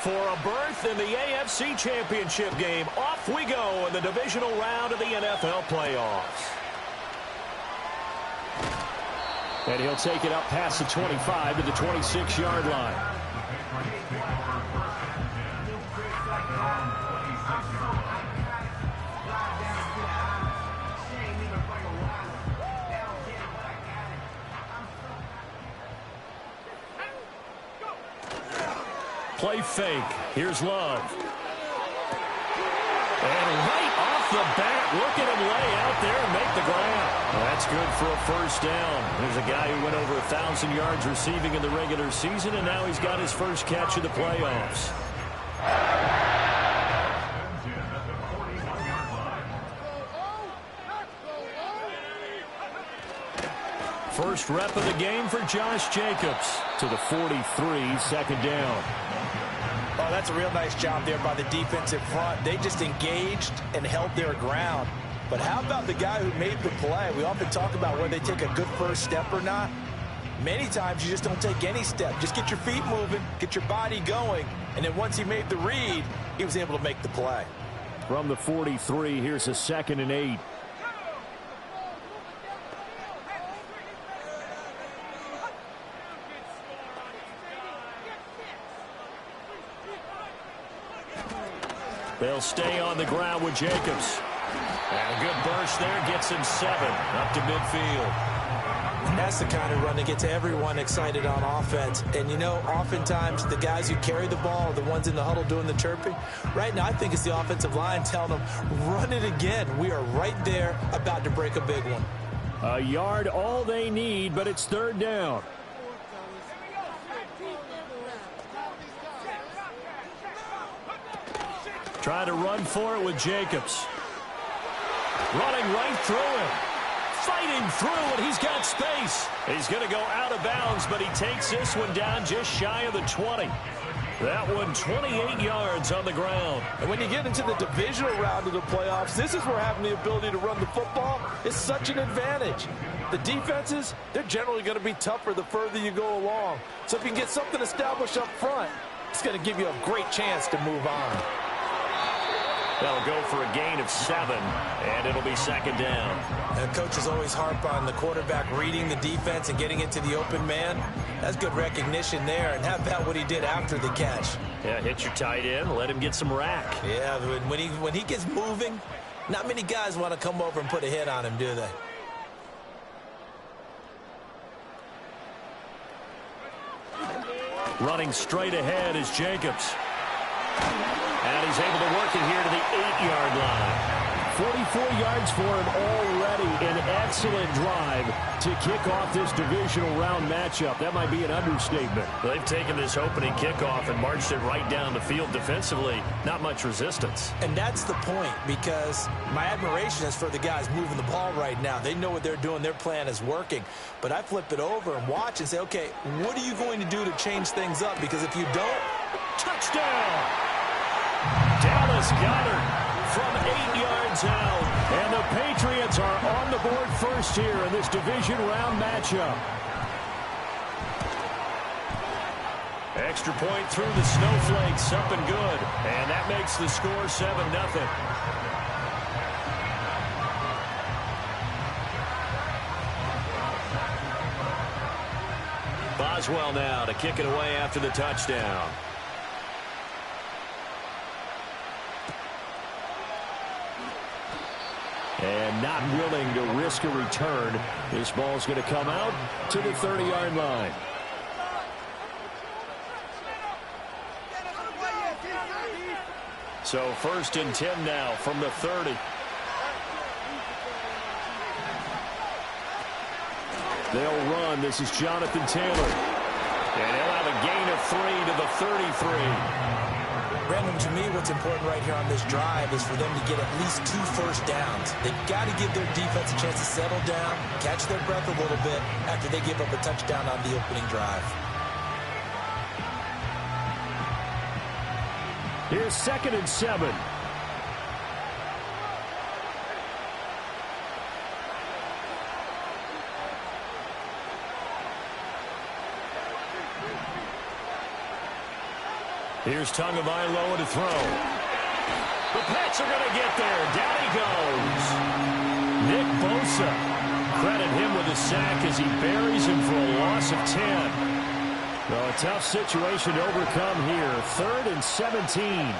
for a berth in the AFC Championship game. Off we go in the divisional round of the NFL playoffs. And he'll take it up past the 25 to the 26-yard line. Play fake. Here's Love. And right off the bat, look at him lay out there and make the ground. Well, that's good for a first down. There's a guy who went over 1,000 yards receiving in the regular season, and now he's got his first catch of the playoffs. First rep of the game for Josh Jacobs to the 43, second down. Oh, that's a real nice job there by the defensive front. They just engaged and held their ground. But how about the guy who made the play? We often talk about whether they take a good first step or not. Many times you just don't take any step. Just get your feet moving, get your body going, and then once he made the read, he was able to make the play. From the 43, here's a 2nd and 8. They'll stay on the ground with Jacobs. And a good burst there gets him 7 up to midfield. That's the kind of run that gets everyone excited on offense. And, you know, oftentimes the guys who carry the ball are the ones in the huddle doing the chirping. Right now, I think it's the offensive line telling them, run it again. We are right there about to break a big one. A yard all they need, but it's 3rd down. Trying to run for it with Jacobs. Running right through him. Fighting through, and he's got space. He's going to go out of bounds, but he takes this one down just shy of the 20. That one 28 yards on the ground. And when you get into the divisional round of the playoffs, this is where having the ability to run the football is such an advantage. The defenses, they're generally going to be tougher the further you go along. So if you can get something established up front, it's going to give you a great chance to move on. They'll go for a gain of 7, and it'll be 2nd down. And coaches always harp on the quarterback reading the defense and getting into the open man. That's good recognition there, and how about what he did after the catch? Yeah, hit your tight end, let him get some rack. Yeah, when he gets moving, not many guys want to come over and put a hit on him, do they? Running straight ahead is Jacobs. And he's able to work it here to the 8-yard line. 44 yards for him already. An excellent drive to kick off this divisional round matchup. That might be an understatement. They've taken this opening kickoff and marched it right down the field defensively. Not much resistance. And that's the point, because my admiration is for the guys moving the ball right now. They know what they're doing. Their plan is working. But I flip it over and watch and say, okay, what are you going to do to change things up? Because if you don't, touchdown! Dallas Goedert from 8 yards out. And the Patriots are on the board first here in this division round matchup. Extra point through the snowflakes, up and good. And that makes the score 7-0. Boswell now to kick it away after the touchdown. And not willing to risk a return. This ball's going to come out to the 30-yard line. So 1st and 10 now from the 30. They'll run. This is Jonathan Taylor. And he'll have a gain of 3 to the 33. Brandon, to me, what's important right here on this drive is for them to get at least 2 first downs. They've got to give their defense a chance to settle down, catch their breath a little bit after they give up a touchdown on the opening drive. Here's 2nd and 7. Here's Tagovailoa to throw. The Pats are going to get there. Down he goes. Nick Bosa. Credit him with a sack as he buries him for a loss of 10. Well, a tough situation to overcome here. 3rd and 17.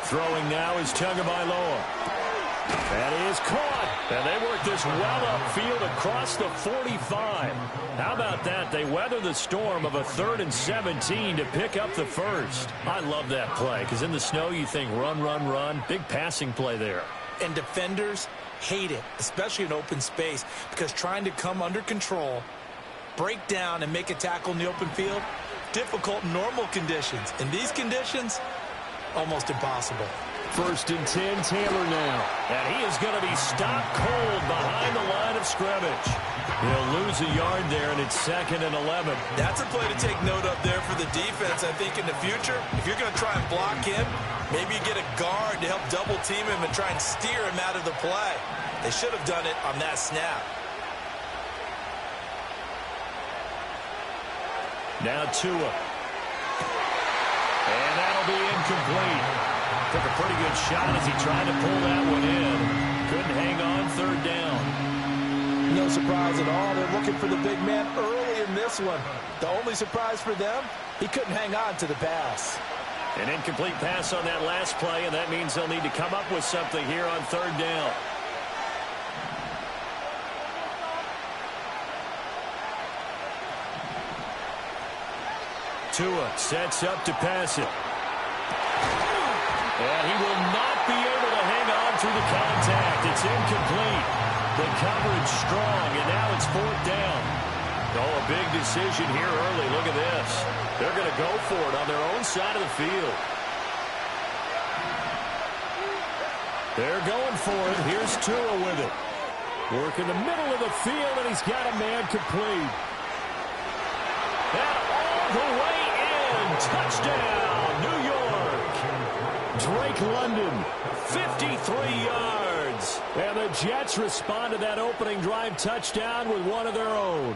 Throwing now is Tagovailoa. That is caught. And they work this well upfield across the 45. How about that? They weather the storm of a 3rd and 17 to pick up the first. I love that play because in the snow you think run, run, run. Big passing play there. And defenders hate it, especially in open space, because trying to come under control, break down, and make a tackle in the open field, difficult in normal conditions. In these conditions, almost impossible. 1st and 10, Taylor now. And he is going to be stopped cold behind the line of scrimmage. He'll lose a yard there, and it's 2nd and 11. That's a play to take note of there for the defense. I think in the future, if you're going to try and block him, maybe you get a guard to help double-team him and try and steer him out of the play. They should have done it on that snap. Now Tua. And that'll be incomplete. Took a pretty good shot as he tried to pull that one in. Couldn't hang on 3rd down. No surprise at all. They're looking for the big man early in this one. The only surprise for them, he couldn't hang on to the pass. An incomplete pass on that last play, and that means they'll need to come up with something here on 3rd down. Tua sets up to pass it. And he will not be able to hang on through the contact. It's incomplete. The coverage strong, and now it's 4th down. Oh, a big decision here early. Look at this. They're going to go for it on their own side of the field. They're going for it. Here's Tua with it. Work in the middle of the field, and he's got a man complete. And all the way in. Touchdown, New York. Drake London, 53 yards. And the Jets respond to that opening drive touchdown with one of their own.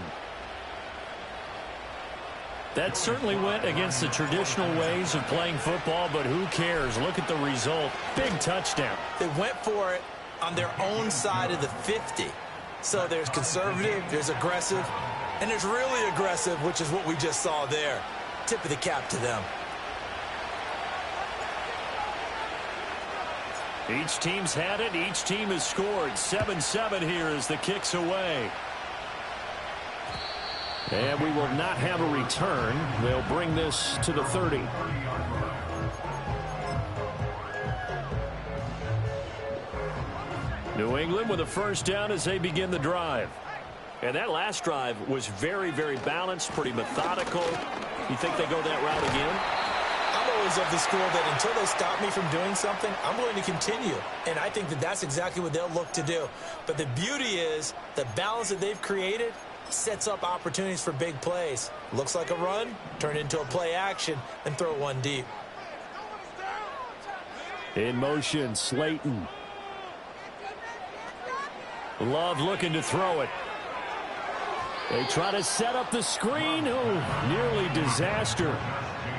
That certainly went against the traditional ways of playing football, but who cares? Look at the result. Big touchdown. They went for it on their own side of the 50. So there's conservative, there's aggressive, and there's really aggressive, which is what we just saw there. Tip of the cap to them. Each team's had it. Each team has scored. 7-7 here as the kick's away. And we will not have a return. They'll bring this to the 30. New England with a 1st down as they begin the drive. And that last drive was very, very balanced, pretty methodical. You think they go that route again? I'm always of the school that until they stop me from doing something, I'm going to continue. And I think that that's exactly what they'll look to do. But the beauty is the balance that they've created sets up opportunities for big plays. Looks like a run, turn into a play action, and throw one deep. In motion, Slayton. Love looking to throw it. They try to set up the screen. Oh, nearly disaster.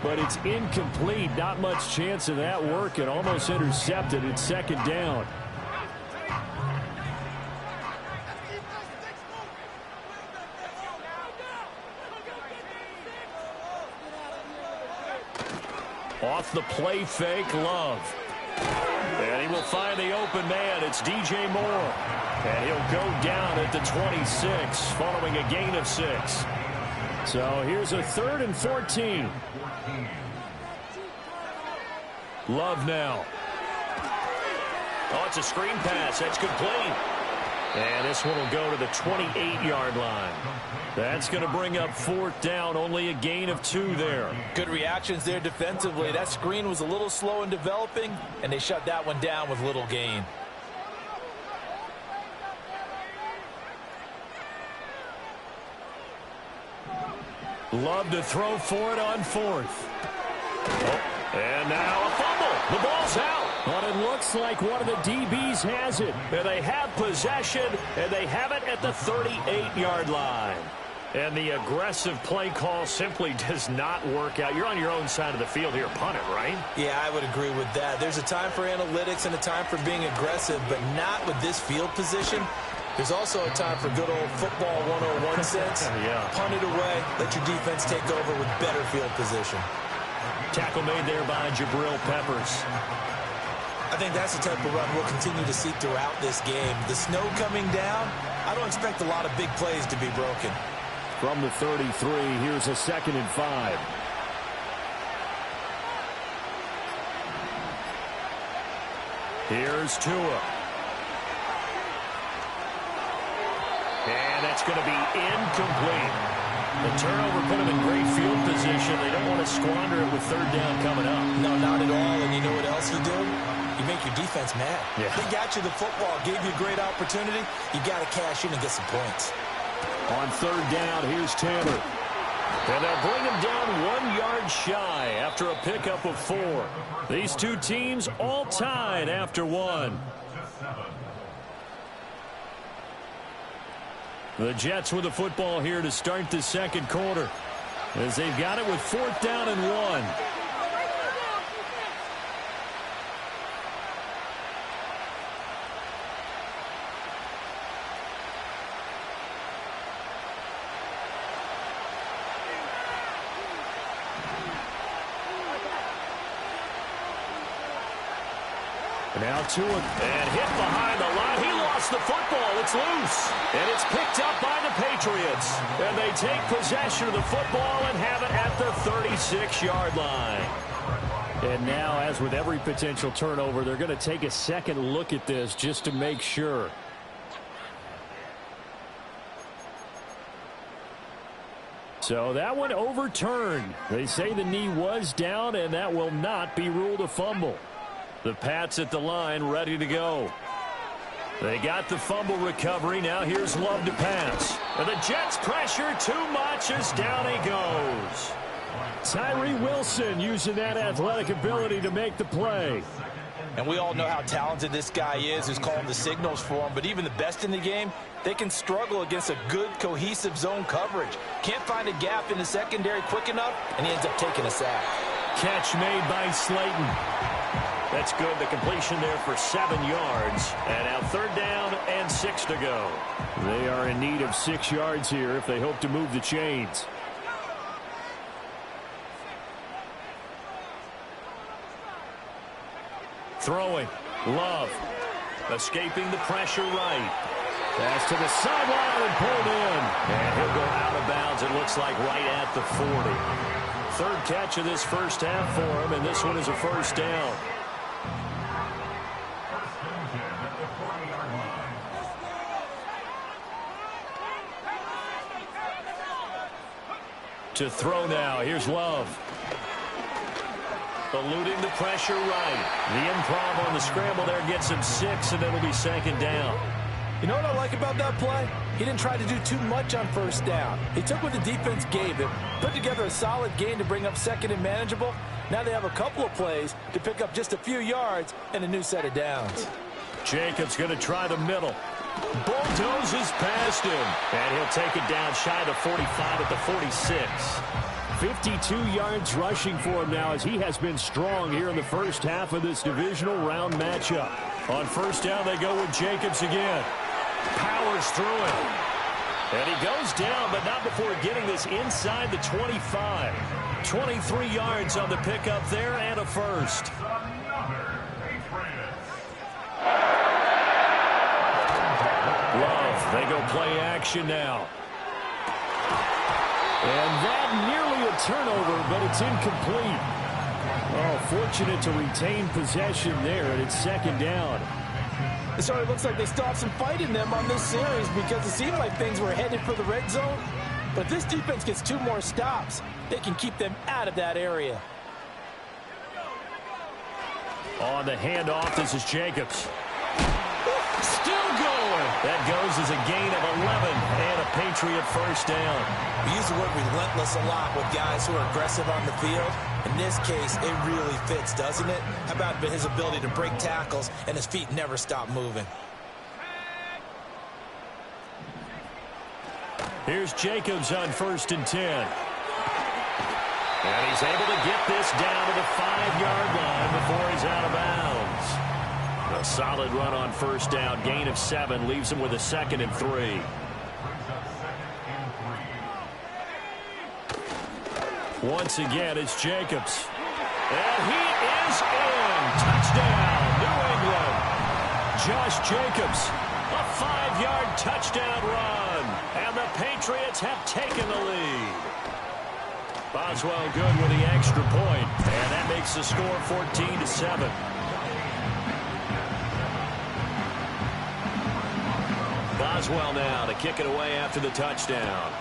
But it's incomplete. Not much chance of that working. Almost intercepted. It's 2nd down. Off the play fake, Love. And he will find the open man. It's DJ Moore. And he'll go down at the 26 following a gain of 6. So here's a 3rd and 14. Love now. Oh, it's a screen pass. That's complete. And this one will go to the 28-yard line. That's going to bring up 4th down. Only a gain of 2 there. Good reactions there defensively. That screen was a little slow in developing, and they shut that one down with little gain. Love to throw for it on 4th. Oh, and now a fumble. The ball's out. But it looks like one of the DBs has it. And they have possession, and they have it at the 38-yard line. And the aggressive play call simply does not work out. You're on your own side of the field here. Punt it, right? Yeah, I would agree with that. There's a time for analytics and a time for being aggressive, but not with this field position. There's also a time for good old football 101 sense. Yeah. Punt it away. Let your defense take over with better field position. Tackle made there by Jabril Peppers. I think that's the type of run we'll continue to see throughout this game. The snow coming down, I don't expect a lot of big plays to be broken. From the 33, here's a 2nd and 5. Here's Tua. And that's going to be incomplete. The turnover put them in great field position. They don't want to squander it with 3rd down coming up. No, not at all. And you know what else you do? You make your defense mad. Yeah. They got you the football, gave you a great opportunity. You got to cash in and get some points. On 3rd down, here's Tanner. And they'll bring him down 1 yard shy after a pickup of 4. These two teams all tied after 1. The Jets with the football here to start the 2nd quarter, as they've got it with 4th down and 1. Now Tua, and hit behind the line. He lost the football. It's loose. And it's picked up by the Patriots. And they take possession of the football and have it at the 36-yard line. And now, as with every potential turnover, they're going to take a second look at this just to make sure. So that one overturned. They say the knee was down, and that will not be ruled a fumble. The Pats at the line, ready to go. They got the fumble recovery. Now here's Love to pass. And the Jets pressure too much as down he goes. Tyree Wilson using that athletic ability to make the play. And we all know how talented this guy is who's calling the signals for him. But even the best in the game, they can struggle against a good, cohesive zone coverage. Can't find a gap in the secondary quick enough, and he ends up taking a sack. Catch made by Slayton. That's good. The completion there for 7 yards. And now 3rd down and 6 to go. They are in need of 6 yards here if they hope to move the chains. Throwing. Love. Escaping the pressure right. Pass to the sideline and pulled in. And he'll go out of bounds, it looks like, right at the 40. 3rd catch of this first half for him, and this one is a 1st down. To throw now. Here's Love. Eluding the pressure right. The improv on the scramble there gets him 6, and it'll be 2nd down. You know what I like about that play? He didn't try to do too much on 1st down. He took what the defense gave him, put together a solid gain to bring up 2nd and manageable. Now they have a couple of plays to pick up just a few yards and a new set of downs. Jacobs going to try the middle. Bulldozes past him. And he'll take it down shy of the 45 at the 46. 52 yards rushing for him now, as he has been strong here in the first half of this divisional round matchup. On 1st down, they go with Jacobs again. Powers through it. And he goes down, but not before getting this inside the 25. 23 yards on the pickup there, and a 1st. Love, they go play action now. And that nearly a turnover, but it's incomplete. Oh, fortunate to retain possession there, and it's 2nd down. So it looks like they still have some fight in them on this series, because it seemed like things were headed for the red zone. But this defense gets 2 more stops. They can keep them out of that area. On the handoff, this is Jacobs. Still going. That goes as a gain of 11 and a Patriot 1st down. We use the word relentless a lot with guys who are aggressive on the field. In this case, it really fits, doesn't it? How about his ability to break tackles and his feet never stop moving? Here's Jacobs on 1st and 10. And he's able to get this down to the 5-yard line before he's out of bounds. A solid run on 1st down, gain of 7, leaves him with a 2nd and 3. Once again, it's Jacobs. And he is in. Touchdown, New England. Josh Jacobs, a 5-yard touchdown run. And the Patriots have taken the lead. Boswell good with the extra point. And that makes the score 14-7. Boswell now to kick it away after the touchdown.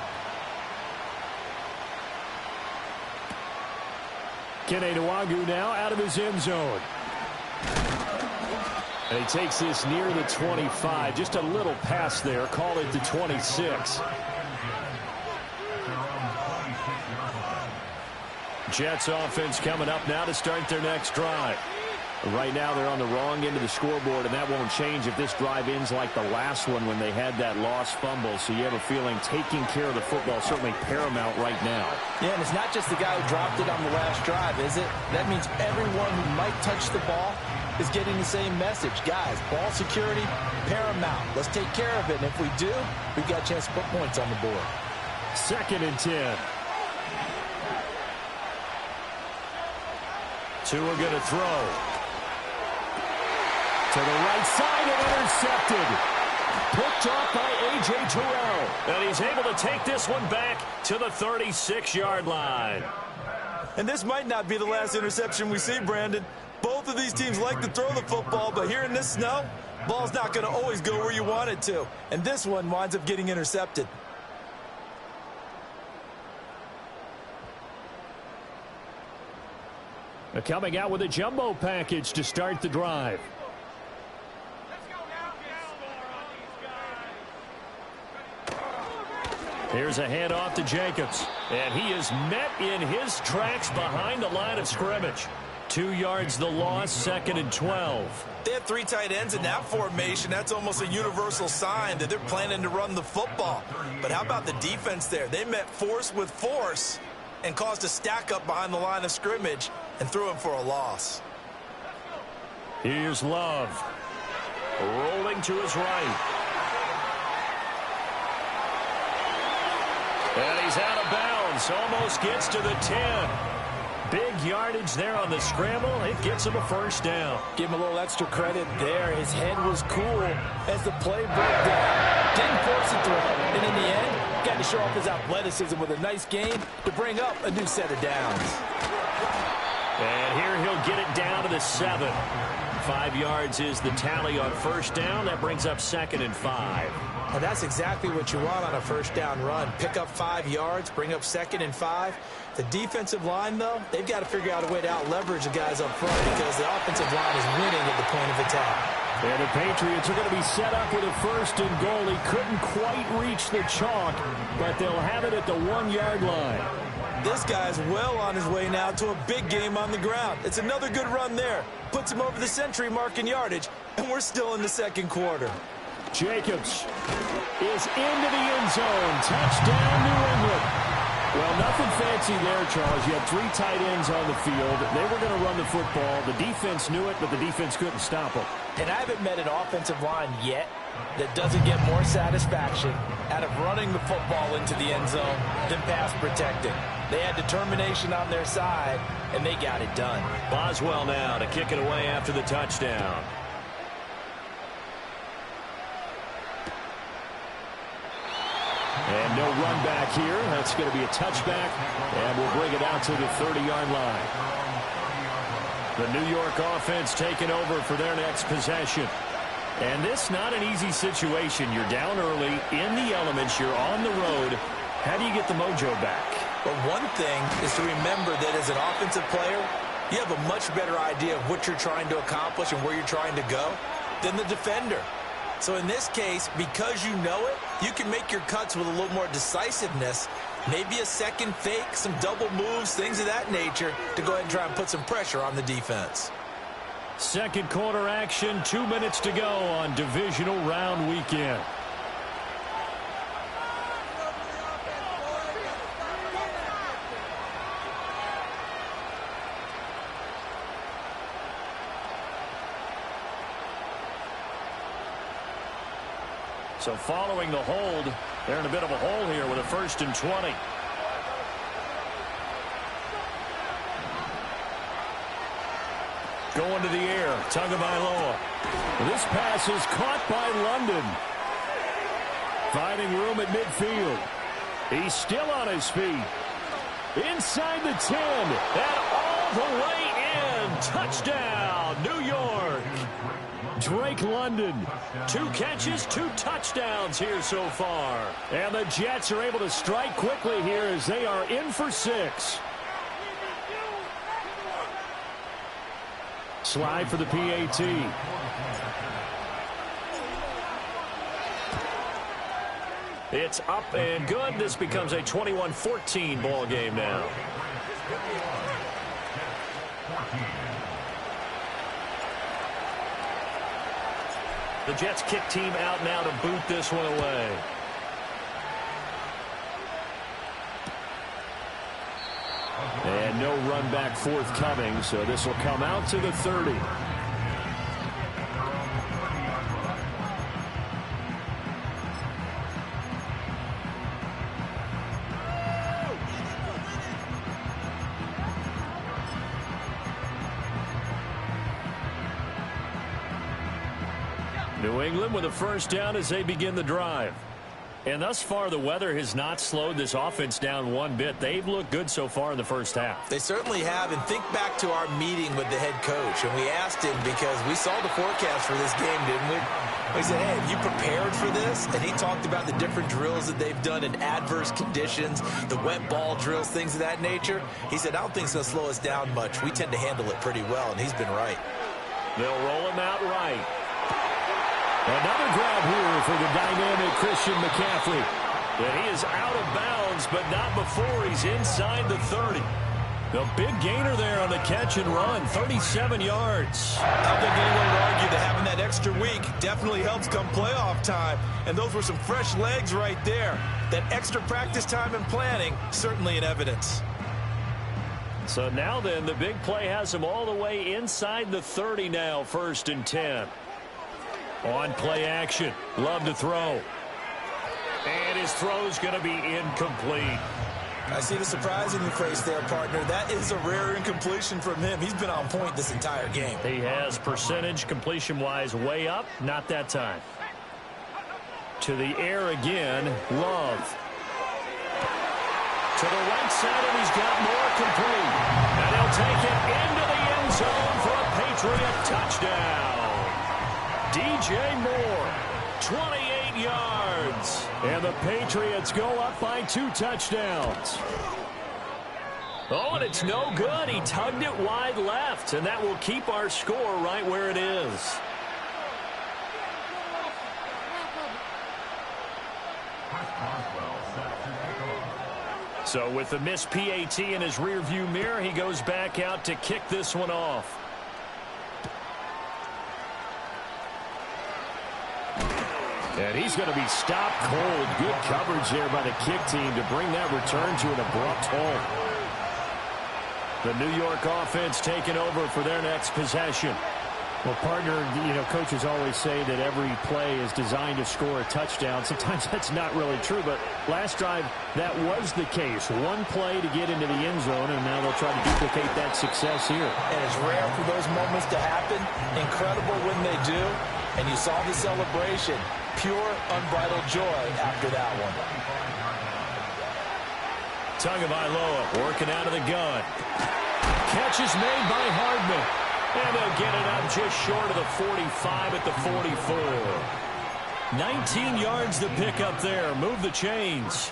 Kene Nwagu now out of his end zone. And he takes this near the 25. Just a little pass there. Call it the 26. Jets offense coming up now to start their next drive. Right now they're on the wrong end of the scoreboard, and that won't change if this drive ends like the last one when they had that lost fumble. So you have a feeling taking care of the football is certainly paramount right now. Yeah, and it's not just the guy who dropped it on the last drive, is it? That means everyone who might touch the ball is getting the same message. Guys, ball security, paramount. Let's take care of it, and if we do, we've got a chance to put points on the board. 2nd and 10. Tua going to throw. To the right side and intercepted. Picked off by A.J. Terrell. And he's able to take this one back to the 36-yard line. And this might not be the last interception we see, Brandon. Both of these teams like to throw the football, but here in this snow, ball's not going to always go where you want it to. And this one winds up getting intercepted. Coming out with a jumbo package to start the drive. Here's a handoff to Jacobs. And he is met in his tracks behind the line of scrimmage. 2 yards the loss, 2nd and 12. They have 3 tight ends in that formation. That's almost a universal sign that they're planning to run the football. But how about the defense there? They met force with force and caused a stack up behind the line of scrimmage and threw him for a loss. Here's Love. Rolling to his right. And he's out of bounds. Almost gets to the 10. Big yardage there on the scramble. It gets him a 1st down. Give him a little extra credit there. His head was cool as the play broke down. Didn't force a throw. And in the end, got to show off his athleticism with a nice gain to bring up a new set of downs. And here he'll get it down to the 7. 5 yards is the tally on 1st down. That brings up 2nd and 5. And that's exactly what you want on a 1st down run. Pick up 5 yards, bring up 2nd and 5. The defensive line, though, they've got to figure out a way to out-leverage the guys up front because the offensive line is winning at the point of attack. And the Patriots are going to be set up with a 1st and goal. He couldn't quite reach the chalk, but they'll have it at the 1-yard line. This guy's well on his way now to a big game on the ground. It's another good run there. Puts him over the century mark in yardage, and we're still in the 2nd quarter. Jacobs is into the end zone. Touchdown, New England. Well, nothing fancy there, Charles. You had 3 tight ends on the field. They were going to run the football. The defense knew it, but the defense couldn't stop them. And I haven't met an offensive line yet that doesn't get more satisfaction out of running the football into the end zone than pass protecting. They had determination on their side, and they got it done. Boswell now to kick it away after the touchdown. And no run back here. That's going to be a touchback, and we'll bring it out to the 30-yard line. The New York offense taking over for their next possession. And this not an easy situation. You're down early, in the elements, you're on the road. How do you get the mojo back? Well, one thing is to remember that as an offensive player, you have a much better idea of what you're trying to accomplish and where you're trying to go than the defender. So in this case, because you know it, you can make your cuts with a little more decisiveness Maybe a second fake, some double moves, things of that nature to go ahead and try and put some pressure on the defense. Second quarter action, 2 minutes to go on divisional round weekend. So following the hold, they're in a bit of a hole here with a 1st and 20. Going to the air, Tagovailoa. This pass is caught by London. Finding room at midfield. He's still on his feet. Inside the 10, and all the way in. Touchdown, New York. Drake London, 2 catches, 2 touchdowns here so far. And the Jets are able to strike quickly here as they are in for 6. Slide for the PAT. It's up and good. This becomes a 21-14 ball game now. The Jets kick team out now to boot this one away. And no run back forthcoming, so this will come out to the 30. New England with a 1st down as they begin the drive. And thus far, the weather has not slowed this offense down one bit. They've looked good so far in the first half. They certainly have. And think back to our meeting with the head coach. And we asked him because we saw the forecast for this game, didn't we? We said, hey, have you prepared for this? And he talked about the different drills that they've done in adverse conditions, the wet ball drills, things of that nature. He said, I don't think it's going to slow us down much. We tend to handle it pretty well, and he's been right. They'll roll him out right. Another grab here for the dynamic Christian McCaffrey. And he is out of bounds, but not before he's inside the 30. The big gainer there on the catch and run, 37 yards. I don't think anyone would argue that having that extra week definitely helps come playoff time. And those were some fresh legs right there. That extra practice time and planning, certainly in evidence. So now then, the big play has him all the way inside the 30 now, 1st and 10. On play action, Love to throw. And his throw's going to be incomplete. I see the surprise in your face there, partner. That is a rare incompletion from him. He's been on point this entire game. He has percentage completion-wise way up, not that time. To the air again, Love. To the right side, and he's got more complete. And he'll take it into the end zone for a Patriot touchdown. DJ Moore, 28 yards. And the Patriots go up by 2 touchdowns. Oh, and it's no good. He tugged it wide left, and that will keep our score right where it is. So with the missed PAT in his rearview mirror, he goes back out to kick this one off. And he's going to be stopped cold. Good coverage there by the kick team to bring that return to an abrupt halt. The New York offense taking over for their next possession. Well, partner, coaches always say that every play is designed to score a touchdown. Sometimes that's not really true, but last drive, that was the case. One play to get into the end zone, and now they'll try to duplicate that success here. And it's rare for those moments to happen. Incredible when they do. And you saw the celebration. Pure, unbridled joy after that one. Tagovailoa working out of the gun. Catch is made by Hardman. And they'll get it up just short of the 45 at the 44. 19 yards to pick up there. Move the chains.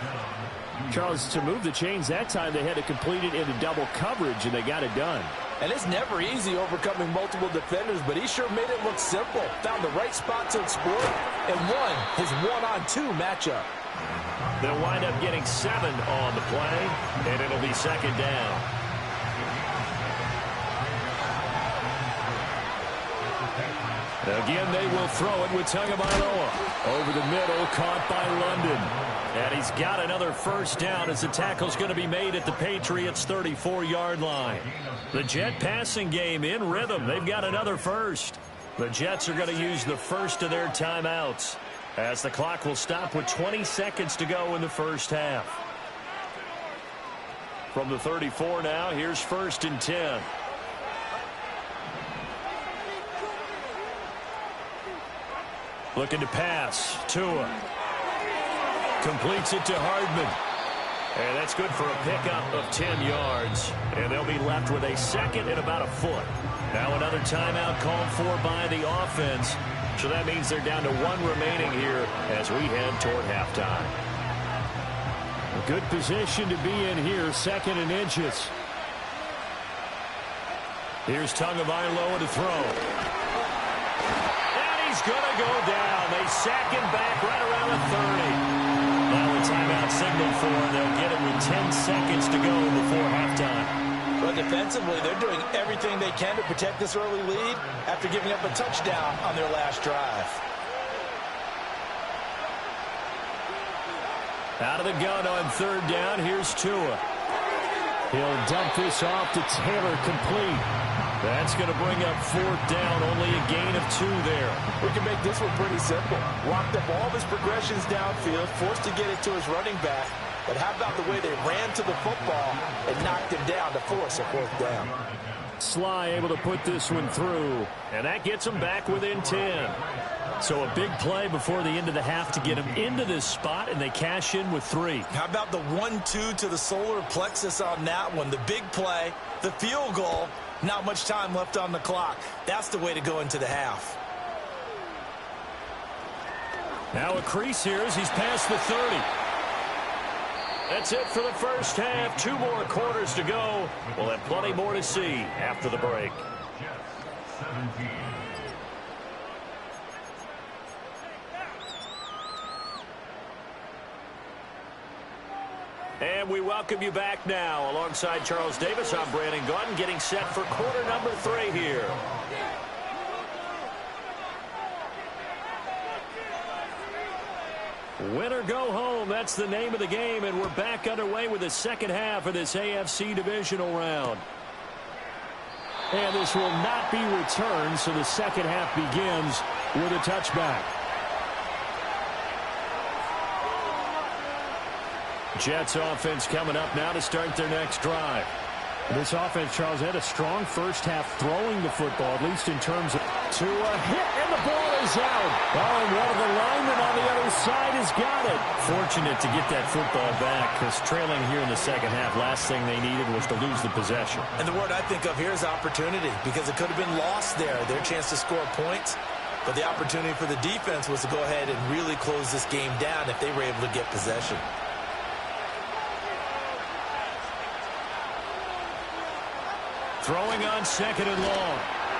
Charles, to move the chains that time, they had to complete it into double coverage, and they got it done. And it's never easy overcoming multiple defenders, but he sure made it look simple. Found the right spot to exploit and won his one-on-two matchup. They'll wind up getting 7 on the play, and it'll be second down. Again, they will throw it with Tagovailoa. Over the middle, caught by London. And he's got another first down as the tackle's going to be made at the Patriots' 34-yard line. The Jet passing game in rhythm. They've got another first. The Jets are going to use the first of their timeouts as the clock will stop with 20 seconds to go in the first half. From the 34 now, here's 1st and 10. Looking to pass. Tua. Completes it to Hardman. And that's good for a pickup of 10 yards. And they'll be left with a second and about a foot. Now another timeout called for by the offense. So that means they're down to 1 remaining here as we head toward halftime. A good position to be in here, 2nd and inches. Here's Tagovailoa to throw. He's going to go down. They sack him back right around the 30. Now a timeout signal for him. They'll get it with 10 seconds to go before halftime. But defensively, they're doing everything they can to protect this early lead after giving up a touchdown on their last drive. Out of the gun on 3rd down. Here's Tua. He'll dump this off to Taylor, complete. That's going to bring up 4th down. Only a gain of 2 there. We can make this one pretty simple. Walked up all of his progressions downfield, forced to get it to his running back. But how about the way they ran to the football and knocked him down to force a 4th down? Sly able to put this one through. And that gets him back within 10. So a big play before the end of the half to get him into this spot, and they cash in with 3. How about the 1-2 to the solar plexus on that one? The big play, the field goal, not much time left on the clock. That's the way to go into the half. Now a crease here as he's past the 30. That's it for the first half. 2 more quarters to go. We'll have plenty more to see after the break. And we welcome you back now. Alongside Charles Davis, I'm Brandon Gaudin, getting set for quarter number 3 here. Win or go home, that's the name of the game, and we're back underway with the second half of this AFC divisional round. And this will not be returned, so the second half begins with a touchback. Jets offense coming up now to start their next drive. This offense, Charles, had a strong first half throwing the football, at least in terms of to a hit, and the ball is out. Oh, and one of the linemen on the other side has got it. Fortunate to get that football back, because trailing here in the second half, last thing they needed was to lose the possession. And the word I think of here is opportunity, because it could have been lost there, their chance to score points. But the opportunity for the defense was to go ahead and really close this game down if they were able to get possession. Throwing on 2nd and long.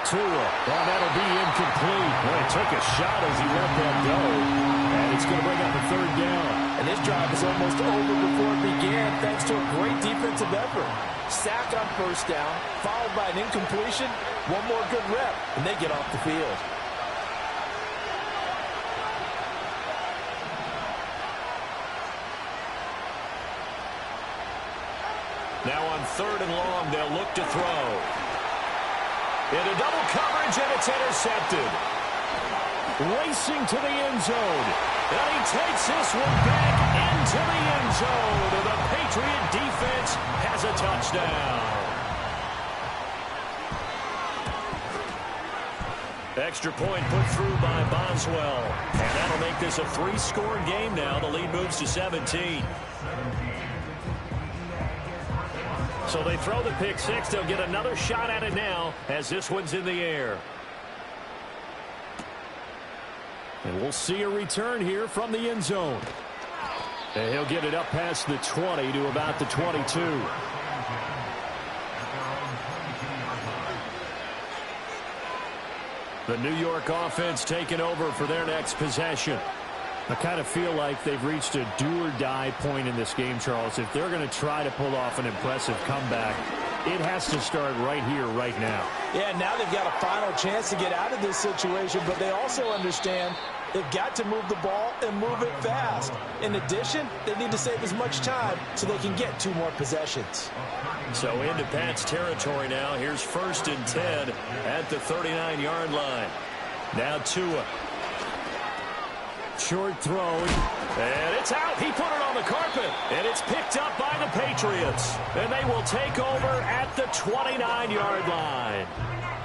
Tua. Well, that'll be incomplete. Well, he took a shot as he let that go. And it's going to bring up a 3rd down. And this drive is almost over before it began thanks to a great defensive effort. Sack on 1st down, followed by an incompletion. One more good rep, and they get off the field. Now on 3rd and long, they'll look to throw. Into double coverage, and it's intercepted. Racing to the end zone. And he takes this one back into the end zone. And the Patriot defense has a touchdown. Extra point put through by Boswell. And that'll make this a 3-score game now. The lead moves to 17. So they throw the pick 6. They'll get another shot at it now as this one's in the air. And we'll see a return here from the end zone. And he'll get it up past the 20 to about the 22. The New York offense taking over for their next possession. I kind of feel like they've reached a do-or-die point in this game, Charles. If they're going to try to pull off an impressive comeback, it has to start right here, right now. Yeah, now they've got a final chance to get out of this situation, but they also understand they've got to move the ball and move it fast. In addition, they need to save as much time so they can get 2 more possessions. So into Pat's territory now. Here's 1st and 10 at the 39-yard line. Now Tua. Short throw. And it's out. He put it on the carpet. And it's picked up by the Patriots. And they will take over at the 29-yard line.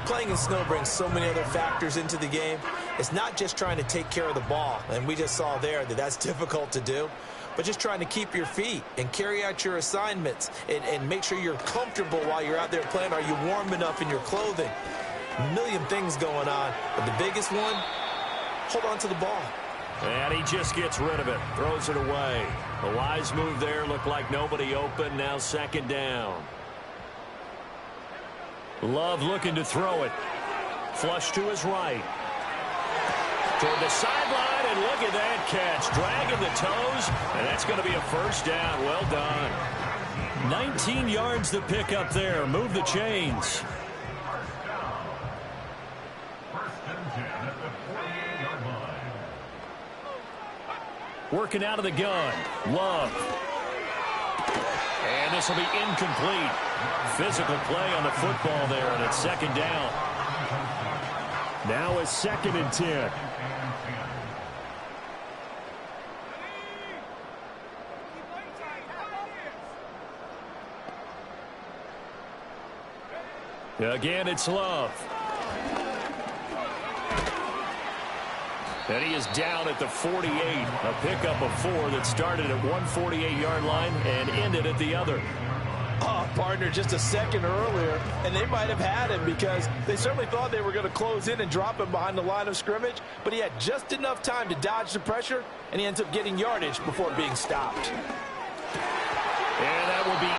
Playing in snow brings so many other factors into the game. It's not just trying to take care of the ball. And we just saw there that that's difficult to do. But just trying to keep your feet and carry out your assignments and make sure you're comfortable while you're out there playing. Are you warm enough in your clothing? A million things going on. But the biggest one, hold on to the ball. And he just gets rid of it. Throws it away. A wise move there. Looked like nobody open. Now 2nd down. Love looking to throw it. Flush to his right. Toward the sideline, and look at that catch. Dragging the toes, and that's going to be a 1st down. Well done. 19 yards to pick up there. Move the chains. Working out of the gun. Love. And this will be incomplete. Physical play on the football there, and it's 2nd down. Now a 2nd and 10. Again, it's Love. And he is down at the 48. A pickup of 4 that started at 148-yard line and ended at the other. Oh, partner, just a second earlier, and they might have had him because they certainly thought they were going to close in and drop him behind the line of scrimmage, but he had just enough time to dodge the pressure, and he ends up getting yardage before being stopped.